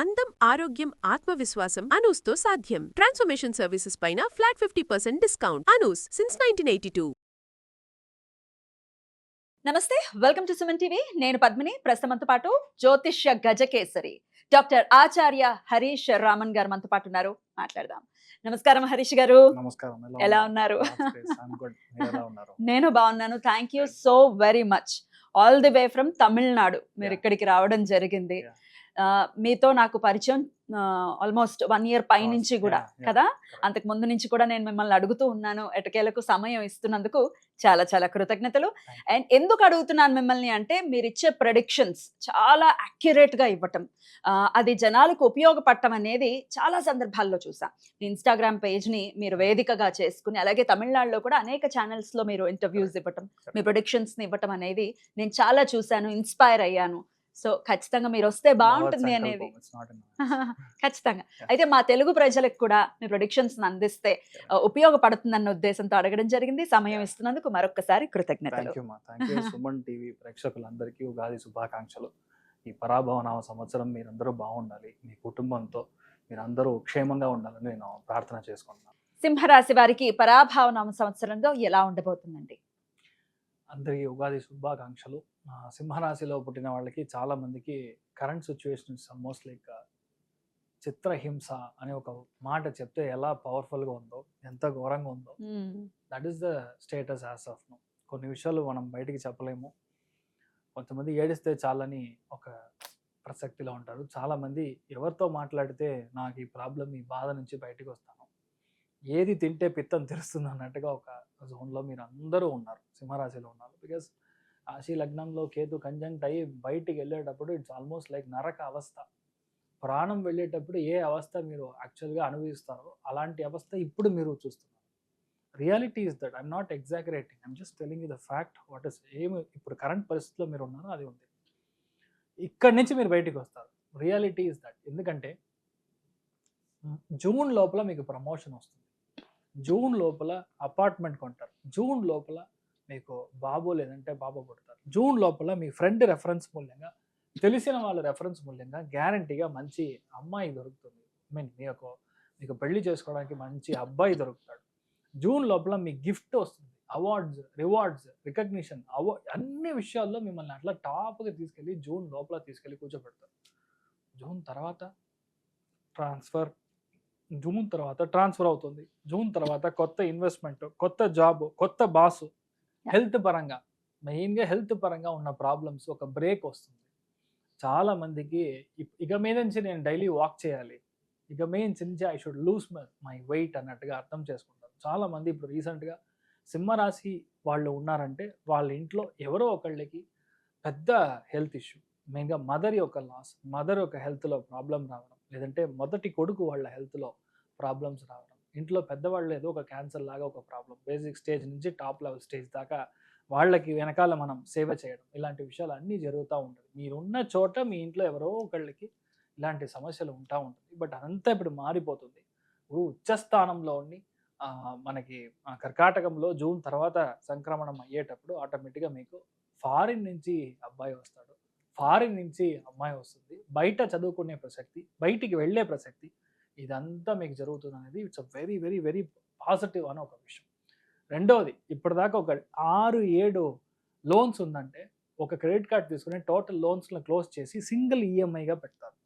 అందం, ఆరోగ్యం, ఆత్మవిశ్వాసం అనూస్తో సాధ్యం. ట్రాన్స్ఫర్మేషన్ సర్వీసెస్ పైన ఫ్లాట్ 50% డిస్కౌంట్. అనూస్ సిన్స్ 1982. నమస్తే, వెల్కమ్ టు సుమన్ టీవీ. నేను పద్మిని. ప్రస్తుతంతో పాటు జ్యోతిష్య గజకేసరి డాక్టర్ ఆచార్య హరీష్ రామన్ గారు మనతో పాటు ఉన్నారు. మాట్లాడదాం. నమస్కారం హరీష్ గారు. నమస్కారం. ఎలా ఉన్నారు? ఉన్నారు? నేను బాగున్నాను. Thank you so very much. All the way from Tamil Nadu మీరు ఇక్కడికి రావడం జరిగింది. మీతో నాకు పరిచయం ఆల్మోస్ట్ 1 year పైనుంచి కూడా కదా. అంతకు ముందు నుంచి కూడా నేను మిమ్మల్ని అడుగుతూ ఉన్నాను. ఎటకేలకు సమయం ఇస్తున్నందుకు చాలా చాలా కృతజ్ఞతలు. అండ్ ఎందుకు అడుగుతున్నాను మిమ్మల్ని అంటే, మీరు ఇచ్చే ప్రెడిక్షన్స్ చాలా అక్యురేట్ గా ఇవ్వటం, అది జనాలకు ఉపయోగపడటం అనేది చాలా సందర్భాల్లో చూసా. ఇన్స్టాగ్రామ్ పేజ్ ని మీరు వేదికగా చేసుకుని, అలాగే తమిళనాడులో కూడా అనేక ఛానల్స్ లో మీరు ఇంటర్వ్యూస్ ఇవ్వటం, మీ ప్రొడిక్షన్స్ ని ఇవ్వటం అనేది నేను చాలా చూశాను, ఇన్స్పైర్ అయ్యాను. సో ఖచ్చితంగా మీరు వస్తే బాగుంటుంది అనేది ఖచ్చితంగా. అయితే మా తెలుగు ప్రజలకు కూడా మీ ప్రొడిక్షన్స్ అందిస్తే ఉపయోగపడుతుందన్న ఉద్దేశంతో అడగడం జరిగింది. సమయం ఇస్తున్నందుకు మరొకసారి కృతజ్ఞతలు. సుమన్ టీవీ ప్రేక్షకులందరికీ ఉగాది శుభాకాంక్షలు. ఈ పరాభవనామ సంవత్సరం మీరందరూ బాగుండాలి, మీ కుటుంబంతో మీరందరూ క్షేమంగా ఉండాలని నేను ప్రార్థన చేసుకుంటున్నాను. సింహరాశి వారికి పరాభవనామ సంవత్సరంలో ఎలా ఉండబోతుందండి? అందరికీ ఉగాది శుభాకాంక్షలు. సింహరాశిలో పుట్టిన వాళ్ళకి చాలా మందికి కరెంట్ సిచ్యువేషన్స్ ఆల్మోస్ట్ లైక్ చిత్రహింస అనే ఒక మాట చెప్తే ఎలా పవర్ఫుల్గా ఉందో, ఎంత ఘోరంగా ఉందో, that is the status as of now. కొన్ని విషయాలు మనం బయటికి చెప్పలేము. కొంతమంది ఏడిస్తే చాలని ఒక ప్రసక్తిలో ఉంటారు. చాలామంది ఎవరితో మాట్లాడితే నాకు ఈ ప్రాబ్లం, ఈ బాధ నుంచి బయటకు వస్తాను, ఏది తింటే పిత్తం తెరుస్తుంది అన్నట్టుగా ఒక జోన్లో మీరు అందరూ ఉన్నారు, సింహరాశిలో ఉన్నారు. బికాస్ రాశి లగ్నంలో కేతు కంజంక్ట్ అయ్యి బయటికి వెళ్ళేటప్పుడు ఇట్స్ ఆల్మోస్ట్ లైక్ నరక అవస్థ. ప్రాణం వెళ్ళేటప్పుడు ఏ అవస్థ మీరు యాక్చువల్గా అనుభవిస్తారో అలాంటి అవస్థ ఇప్పుడు మీరు చూస్తున్నారు. Reality is that. I'm not exaggerating, I'm just telling you the fact. What is ఏమి ఇప్పుడు కరెంట్ పరిస్థితిలో మీరు ఉన్నారో అది ఉంది. ఇక్కడి నుంచి మీరు బయటికి వస్తారు. Reality is that. ఎందుకంటే జూన్ లోపల మీకు ప్రమోషన్ వస్తుంది, జూన్ లోపల అపార్ట్మెంట్ కొంటారు, జూన్ లోపల మీకు బాబు లేదంటే బాబు పుడతారు, జూన్ లోపల మీ ఫ్రెండ్ రెఫరెన్స్ మూల్యంగా, తెలిసిన వాళ్ళ రెఫరెన్స్ మూల్యంగా గ్యారంటీగా మంచి అమ్మాయి దొరుకుతుంది. మీకు పెళ్లి చేసుకోవడానికి మంచి అబ్బాయి దొరుకుతాడు. జూన్ లోపల మీ గిఫ్ట్ వస్తుంది, అవార్డ్స్, రివార్డ్స్, రికగ్నిషన్, అన్ని విషయాల్లో మిమ్మల్ని అట్లా టాప్గా తీసుకెళ్ళి జూన్ లోపల తీసుకెళ్ళి కూర్చోబెడతారు. జూన్ తర్వాత ట్రాన్స్ఫర్ అవుతుంది. జూన్ తర్వాత కొత్త ఇన్వెస్ట్మెంట్, కొత్త జాబ్, కొత్త బాసు, హెల్త్ పరంగా, మెయిన్గా హెల్త్ పరంగా ఉన్న ప్రాబ్లమ్స్ ఒక బ్రేక్ వస్తుంది. చాలా మందికి ఇక మీద నుంచి నేను డైలీ వాక్ చేయాలి, ఇక మీద నుంచి I should lose my weight అన్నట్టుగా అర్థం చేసుకుంటారు. చాలా మంది ఇప్పుడు రీసెంట్గా సింహరాశి వాళ్ళు ఉన్నారంటే వాళ్ళ ఇంట్లో ఎవరో ఒకళ్ళకి పెద్ద హెల్త్ ఇష్యూ, మెయిన్గా మదర్ యొక్క లాస్, మదర్ యొక్క హెల్త్లో ప్రాబ్లం రావడం, లేదంటే మొదటి కొడుకు వాళ్ళ హెల్త్లో ప్రాబ్లమ్స్ రావడం, ఇంట్లో పెద్దవాళ్ళు ఏదో ఒక క్యాన్సర్ లాగా ఒక ప్రాబ్లం, బేసిక్ స్టేజ్ నుంచి టాప్ లెవెల్ స్టేజ్ దాకా వాళ్ళకి వెనకాల మనం సేవ చేయడం, ఇలాంటి విషయాలు అన్నీ జరుగుతూ ఉంటుంది. మీరున్న చోట మీ ఇంట్లో ఎవరో ఒకళ్ళకి ఇలాంటి సమస్యలు ఉంటా ఉంటుంది. బట్ అదంతా ఇప్పుడు మారిపోతుంది. ఉచ్చస్థానంలో ఉండి మనకి కర్కాటకంలో జూన్ తర్వాత సంక్రమణం అయ్యేటప్పుడు ఆటోమేటిక్గా మీకు ఫారిన్ నుంచి అబ్బాయి వస్తాడు, ఫారిన్ నుంచి అమ్మాయి వస్తుంది, బయట చదువుకునే ప్రసక్తి, బయటికి వెళ్ళే ప్రసక్తి, ఇదంతా మీకు జరుగుతుంది అనేది it's a very very very positive అని ఒక విషయం. రెండవది, ఇప్పటిదాకా ఒక 6-7 లోన్స్ ఉందంటే ఒక క్రెడిట్ కార్డ్ తీసుకుని టోటల్ లోన్స్లో క్లోజ్ చేసి సింగిల్ ఈఎంఐగా పెడతారు.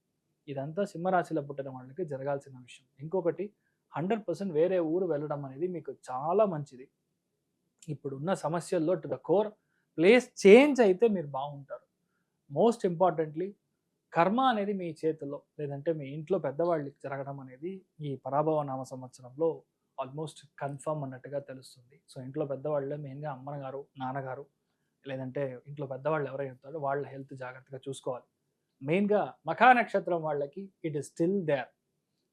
ఇదంతా సింహరాశిలో పుట్టిన వాళ్ళకి జరగాల్సిన విషయం. ఇంకొకటి, 100% వేరే ఊరు వెళ్ళడం అనేది మీకు చాలా మంచిది. ఇప్పుడున్న సమస్యల్లో to the core place change అయితే మీరు బాగుంటారు. మోస్ట్ ఇంపార్టెంట్లీ కర్మ అనేది మీ చేతుల్లో, లేదంటే మీ ఇంట్లో పెద్దవాళ్ళకి జరగడం అనేది ఈ పరాభవ నామ సంవత్సరంలో ఆల్మోస్ట్ కన్ఫర్మ్ అన్నట్టుగా తెలుస్తుంది. సో ఇంట్లో పెద్దవాళ్ళే మెయిన్గా అమ్మగారు, నాన్నగారు, లేదంటే ఇంట్లో పెద్దవాళ్ళు ఎవరైనా ఉంటారో వాళ్ళ హెల్త్ జాగ్రత్తగా చూసుకోవాలి. మెయిన్గా మఖా నక్షత్రం వాళ్ళకి ఇట్ ఈస్ స్టిల్ దేర్,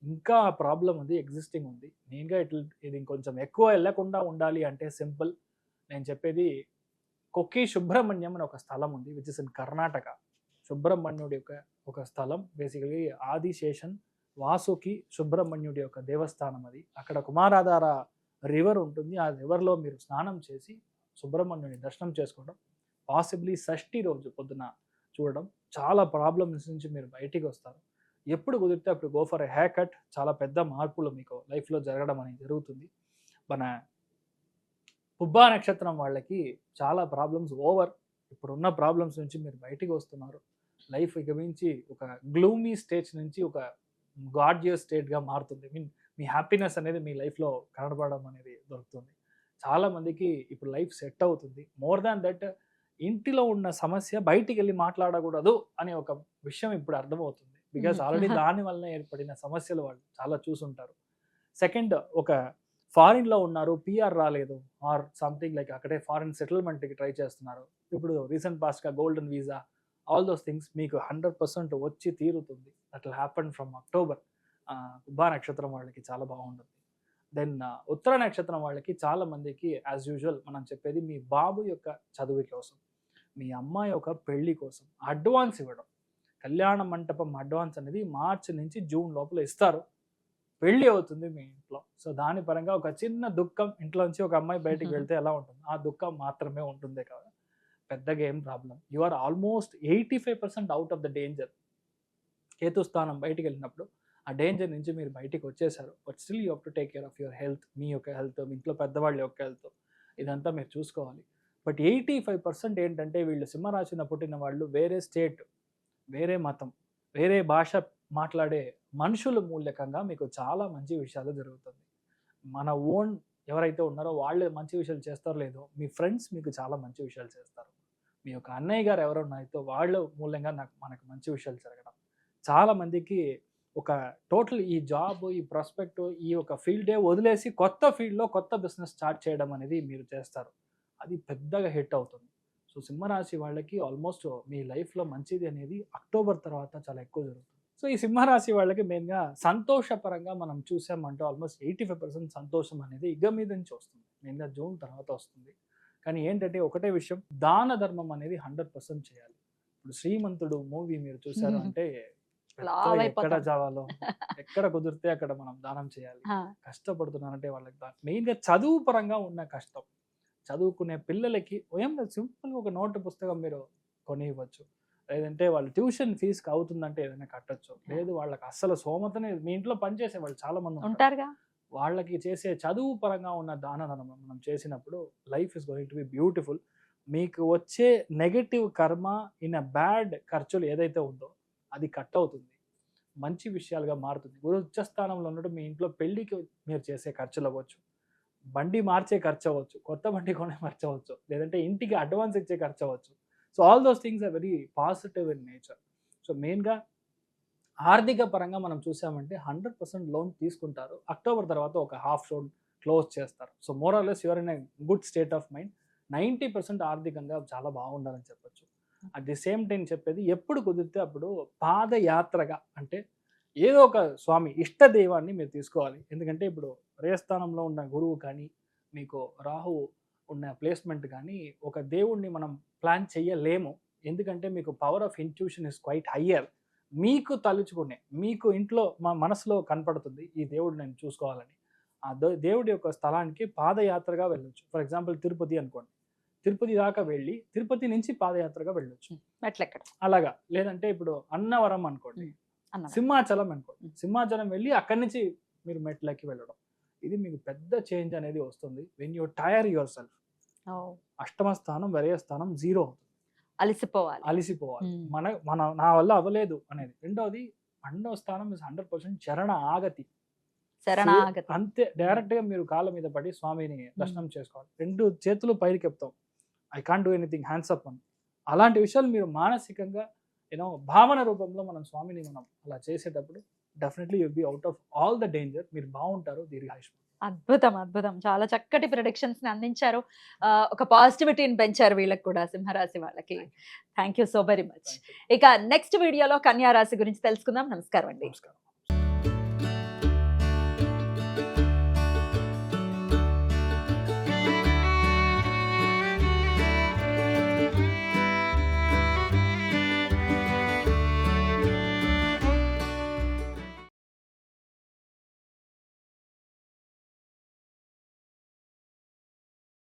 ఇంకా ప్రాబ్లం ఉంది, ఎగ్జిస్టింగ్ ఉంది. మెయిన్గా ఇది ఇంకొంచెం ఎక్కువ వెళ్ళకుండా ఉండాలి అంటే సింపుల్, నేను చెప్పేది కొక్కి సుబ్రహ్మణ్యం అని ఒక స్థలం ఉంది, విచ్ ఇస్ ఇన్ కర్ణాటక. సుబ్రహ్మణ్యుడి యొక్క ఒక స్థలం, బేసికలీ ఆదిశేషన్ వాసుకి సుబ్రహ్మణ్యుడి యొక్క దేవస్థానం అది. అక్కడ కుమారాధార రివర్ ఉంటుంది, ఆ రివర్లో మీరు స్నానం చేసి సుబ్రహ్మణ్యుని దర్శనం చేసుకోవడం, పాసిబ్లీ షష్ఠి రోజు పొద్దున చూడడం, చాలా ప్రాబ్లమ్స్ నుంచి మీరు బయటికి వస్తారు. ఎప్పుడు కుదిరితే అప్పుడు go for a hair cut. చాలా పెద్ద మార్పులు మీకు లైఫ్లో జరగడం అనేది జరుగుతుంది. మన పుబ్బా నక్షత్రం వాళ్ళకి చాలా ప్రాబ్లమ్స్ ఓవర్. ఇప్పుడున్న ప్రాబ్లమ్స్ నుంచి మీరు బయటికి వస్తున్నారు. లైఫ్ ఇక మించి ఒక గ్లూమీ స్టేజ్ నుంచి ఒక గార్జియస్ స్టేట్గా మారుతుంది. మీన్ మీ హ్యాపీనెస్ అనేది మీ లైఫ్లో కనబడడం అనేది దొరుకుతుంది. చాలా మందికి ఇప్పుడు లైఫ్ సెట్ అవుతుంది. మోర్ దాన్ దట్, ఇంటిలో ఉన్న సమస్య బయటికి వెళ్ళి మాట్లాడకూడదు అనే ఒక విషయం ఇప్పుడు అర్థమవుతుంది. బికాస్ ఆల్రెడీ దాని వలన ఏర్పడిన సమస్యలు వాళ్ళు చాలా చూసుంటారు. సెకండ్, ఒక ఫారిన్లో ఉన్నారు, పిఆర్ రాలేదు, ఆర్ సంథింగ్ లైక్ అక్కడే ఫారిన్ సెటిల్మెంట్కి ట్రై చేస్తున్నారు. ఇప్పుడు రీసెంట్ పాస్ట్గా golden visa, all those things మీకు 100% వచ్చి తీరుతుంది. That will happen from October. ఉభా నక్షత్రం వాళ్ళకి చాలా బాగుంటుంది. దెన్ ఉత్తర నక్షత్రం వాళ్ళకి చాలా మందికి యాజ్ యూజువల్ మనం చెప్పేది మీ బాబు యొక్క చదువు కోసం, మీ అమ్మాయి యొక్క పెళ్లి కోసం అడ్వాన్స్ ఇవ్వడం. కళ్యాణ మంటపం అడ్వాన్స్ అనేది మార్చి నుంచి జూన్ లోపల ఇస్తారు. పెళ్లి అవుతుంది మీ ఇంట్లో. సో దాని పరంగా ఒక చిన్న దుఃఖం, ఇంట్లోంచి ఒక అమ్మాయి బయటికి వెళ్తే ఎలా ఉంటుంది, ఆ దుఃఖం మాత్రమే ఉంటుందే కదా, పెద్దగా ఏం problem. You are almost 85% out of the danger. Ketu స్థానం బయటికి వెళ్ళినప్పుడు ఆ డేంజర్ నుంచి మీరు బయటికి వచ్చేసారు. But still you have to take care of your health. మీ యొక్క హెల్త్, మీ ఇంట్లో పెద్దవాళ్ళ యొక్క హెల్త్, ఇదంతా మీరు చూసుకోవాలి. బట్ 85% ఏంటంటే వీళ్ళు సింహరాశిన పుట్టిన వాళ్ళు వేరే స్టేట్, వేరే మతం, వేరే భాష మాట్లాడే మనుషుల మూల్యకంగా మీకు చాలా మంచి విషయాలు జరుగుతుంది. మన ఓన్ ఎవరైతే ఉన్నారో వాళ్ళు మంచి విషయాలు చేస్తారో లేదో, మీ ఫ్రెండ్స్ మీకు చాలా మంచి విషయాలు చేస్తారు. మీ యొక్క అన్నయ్య గారు ఎవరున్నారో వాళ్ళ మూల్యంగా మనకు మంచి విషయాలు జరగడం. చాలా మందికి ఒక టోటల్ ఈ జాబ్, ఈ ప్రాస్పెక్ట్, ఈ ఒక ఫీల్డే వదిలేసి కొత్త ఫీల్డ్లో కొత్త బిజినెస్ స్టార్ట్ చేయడం అనేది మీరు చేస్తారు. అది పెద్దగా హిట్ అవుతుంది. సో సింహరాశి వాళ్ళకి ఆల్మోస్ట్ మీ లైఫ్లో మంచిది అనేది అక్టోబర్ తర్వాత చాలా ఎక్కువ జరుగుతుంది. సో ఈ సింహరాశి వాళ్ళకి మెయిన్గా సంతోషపరంగా మనం చూసామంటే ఆల్మోస్ట్ 85% సంతోషం అనేది ఇక మీద నుంచి వస్తుంది. మెయిన్గా జూన్ తర్వాత వస్తుంది. కానీ ఏంటంటే ఒకటే విషయం, దాన ధర్మం అనేది 100% చేయాలి. ఇప్పుడు శ్రీమంతుడు మూవీ మీరు చూసారు అంటే ఎక్కడ చావాలో, ఎక్కడ కుదిరితే అక్కడ మనం దానం చేయాలి. కష్టపడుతున్నారంటే వాళ్ళకి మెయిన్గా చదువు పరంగా ఉన్న కష్టం, చదువుకునే పిల్లలకి ఏం సింపుల్గా ఒక నోటు పుస్తకం మీరు కొని ఇవ్వచ్చు. లేదంటే వాళ్ళు ట్యూషన్ ఫీజుకి అవుతుందంటే ఏదైనా కట్టచ్చు. లేదు వాళ్ళకి అస్సలు సోమతనే, మీ ఇంట్లో పనిచేసే వాళ్ళు చాలా మంది ఉంటారుగా, వాళ్ళకి చేసే చదువు పరంగా ఉన్న దానం మనం చేసినప్పుడు life is going to be beautiful. మీకు వచ్చే నెగటివ్ కర్మ ఇన్ అ బ్యాడ్ ఖర్చులు ఏదైతే ఉందో అది కట్ అవుతుంది, మంచి విషయాలుగా మారుతుంది. గురు ఉచ్చస్థానంలో ఉన్నట్టు మీ ఇంట్లో పెళ్లికి మీరు చేసే ఖర్చులు అవ్వచ్చు, బండి మార్చే ఖర్చు అవ్వచ్చు, కొత్త బండి కొనే ఖర్చు అవ్వచ్చు, లేదంటే ఇంటికి అడ్వాన్స్ ఇచ్చే ఖర్చు అవ్వచ్చు. So all those things are very positive in nature. So మెయిన్గా ఆర్థిక పరంగా మనం చూసామంటే 100% లోన్ తీసుకుంటారు. అక్టోబర్ తర్వాత ఒక హాఫ్ లోన్ క్లోజ్ చేస్తారు. So more or less your in a good state of mind. 90% ఆర్థికంగా చాలా బాగుండాలని చెప్పొచ్చు. అట్ ది సేమ్ టైం చెప్పేది, ఎప్పుడు కుదిరితే అప్పుడు పాదయాత్రగా, అంటే ఏదో ఒక స్వామి ఇష్ట దైవాన్ని మీరు తీసుకోవాలి. ఎందుకంటే ఇప్పుడు రేస్థానంలో ఉన్న గురువు కానీ, మీకు రాహు ఉన్న ప్లేస్మెంట్ కానీ, ఒక దేవుణ్ణి మనం ప్లాన్ చేయలేము. ఎందుకంటే మీకు power of intuition is quite higher. మీకు తలుచుకునే, మీకు ఇంట్లో మా మనసులో కనపడుతుంది ఈ దేవుడు నేను చూసుకోవాలని. ఆ దేవుడి యొక్క స్థలానికి పాదయాత్రగా వెళ్ళొచ్చు. ఫర్ ఎగ్జాంపుల్ తిరుపతి అనుకోండి, తిరుపతి దాకా వెళ్ళి తిరుపతి నుంచి పాదయాత్రగా వెళ్ళొచ్చు అలాగా. లేదంటే ఇప్పుడు అన్నవరం అనుకోండి, సింహాచలం అనుకోండి, సింహాచలం వెళ్ళి అక్కడి నుంచి మీరు మెట్లకి వెళ్ళడం. ఇది మీకు పెద్ద చేంజ్ అనేది వస్తుంది. When you tire yourself. అష్టమ స్థానం, వ్యయ స్థానం 0 అవుతుంది. అలిసిపోవాలి. నా వల్ల అవ్వలేదు అనేది. రెండవది, 12వ స్థానం ఇస్ 100% చరణ ఆగతి. అంతే డైరెక్ట్ గా మీరు కాళ్ళ మీద పడి స్వామిని దర్శనం చేసుకోవాలి. 2 చేతులు పైకి చెప్తాం, I can't do anything, hands up అని. అలాంటి విషయాలు మీరు మానసికంగా భావన రూపంలో మనం స్వామిని మనం అలా చేసేటప్పుడు definitely you'll be out of all the danger. మీరు బాగుంటారు, దీర్ఘాయుష్మాన్. అద్భుతం. చాలా చక్కటి ప్రిడిక్షన్స్ ని అందించారు. ఒక పాజిటివిటీని పెంచారు వీళ్ళకి కూడా, సింహరాశి వాళ్ళకి. Thank you so very much. ఇక నెక్స్ట్ వీడియోలో కన్యా రాశి గురించి తెలుసుకుందాం. నమస్కారం అండి. నమస్కారం.